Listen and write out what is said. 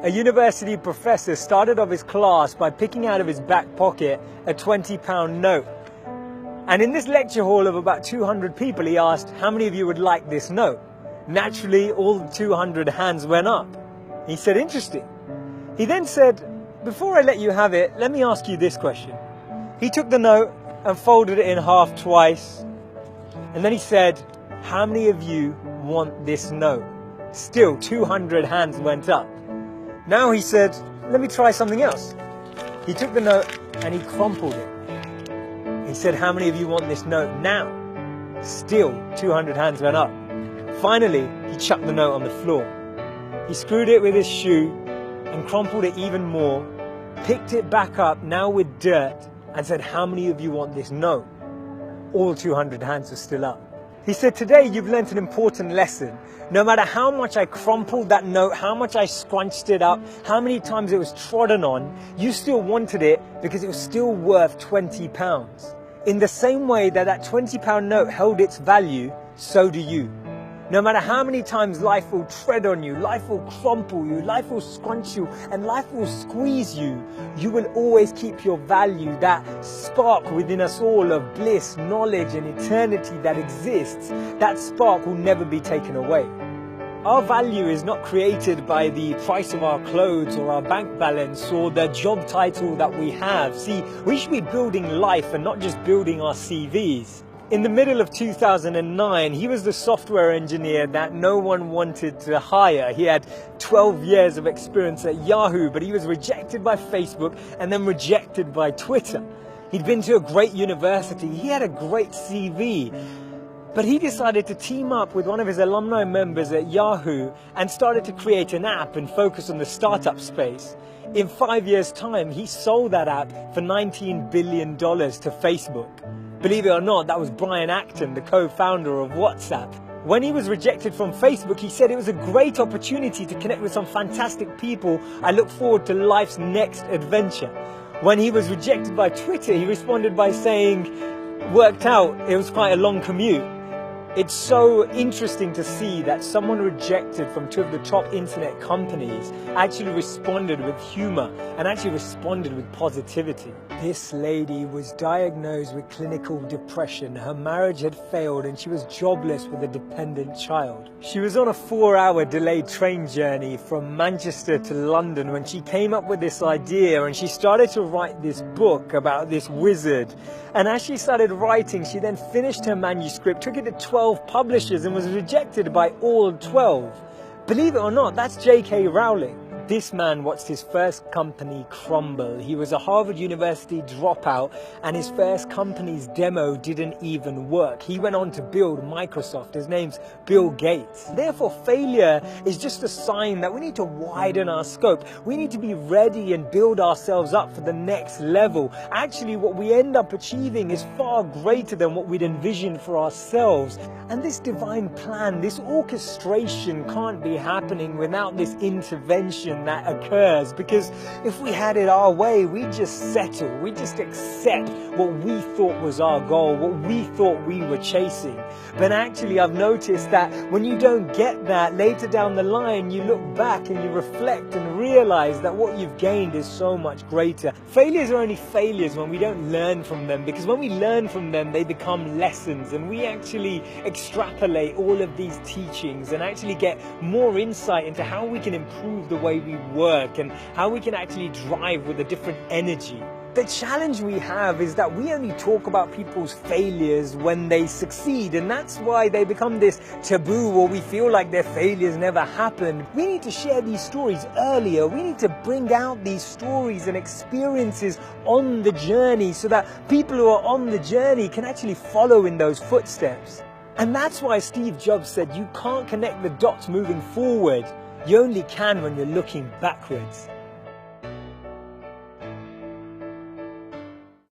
A university professor started off his class by picking out of his back pocket a £20 note. And in this lecture hall of about 200 people, he asked, how many of you would like this note? Naturally, all 200 hands went up. He said, interesting. He then said, before I let you have it, let me ask you this question. He took the note and folded it in half twice. And then he said, how many of you want this note? Still, 200 hands went up. Now he said, let me try something else. He took the note and he crumpled it. He said, how many of you want this note now? Still, 200 hands went up. Finally, he chucked the note on the floor. He screwed it with his shoe and crumpled it even more, picked it back up, now with dirt, and said, how many of you want this note? All 200 hands were still up. He said, today you've learnt an important lesson. No matter how much I crumpled that note, how much I scrunched it up, how many times it was trodden on, you still wanted it because it was still worth £20. In the same way that that £20 note held its value, so do you. No matter how many times life will tread on you, life will crumple you, life will scrunch you, and life will squeeze you, you will always keep your value, that spark within us all of bliss, knowledge, and eternity that exists. That spark will never be taken away. Our value is not created by the price of our clothes or our bank balance or the job title that we have. See, we should be building life and not just building our CVs. In the middle of 2009, he was the software engineer that no one wanted to hire. He had 12 years of experience at Yahoo, but he was rejected by Facebook and then rejected by Twitter. He'd been to a great university. He had a great CV. But he decided to team up with one of his alumni members at Yahoo and started to create an app and focus on the startup space. In 5 years' time, he sold that app for $19 billion to Facebook. Believe it or not, that was Brian Acton, the co-founder of WhatsApp. When he was rejected from Facebook, he said it was a great opportunity to connect with some fantastic people. I look forward to life's next adventure. When he was rejected by Twitter, he responded by saying, worked out, it was quite a long commute. It's so interesting to see that someone rejected from two of the top internet companies actually responded with humor and actually responded with positivity. This lady was diagnosed with clinical depression. Her marriage had failed and she was jobless with a dependent child. She was on a 4-hour delayed train journey from Manchester to London when she came up with this idea, and she started to write this book about this wizard. And as she started writing, she then finished her manuscript, took it to 12 publishers and was rejected by all 12. Believe it or not, that's J.K. Rowling. This man watched his first company crumble. He was a Harvard University dropout and his first company's demo didn't even work. He went on to build Microsoft. His name's Bill Gates. Therefore, failure is just a sign that we need to widen our scope. We need to be ready and build ourselves up for the next level. Actually, what we end up achieving is far greater than what we'd envisioned for ourselves. And this divine plan, this orchestration can't be happening without this intervention that occurs, because if we had it our way, we just settle, we just accept what we thought was our goal, what we thought we were chasing. But actually, I've noticed that when you don't get that, later down the line, you look back and you reflect and realize that what you've gained is so much greater. Failures are only failures when we don't learn from them, because when we learn from them, they become lessons, and we actually extrapolate all of these teachings and actually get more insight into how we can improve the way we work and how we can actually drive with a different energy. The challenge we have is that we only talk about people's failures when they succeed, and that's why they become this taboo, or we feel like their failures never happened. We need to share these stories earlier. We need to bring out these stories and experiences on the journey so that people who are on the journey can actually follow in those footsteps. And that's why Steve Jobs said you can't connect the dots moving forward. You only can when you're looking backwards.